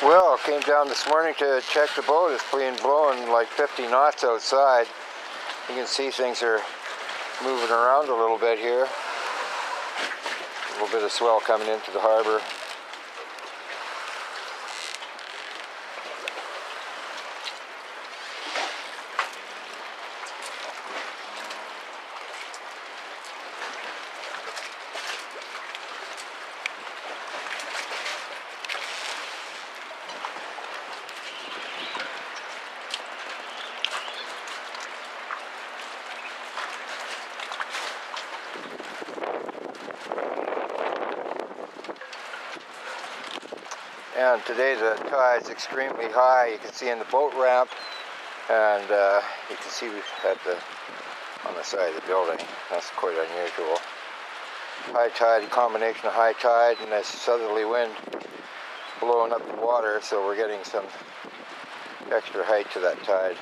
Well, came down this morning to check the boat. It's being blowing like 50 knots outside. You can see things are moving around a little bit here. A little bit of swell coming into the harbor. And today the tide's extremely high. You can see in the boat ramp, and you can see on the side of the building. That's quite unusual. High tide, a combination of high tide and a southerly wind blowing up the water, so we're getting some extra height to that tide.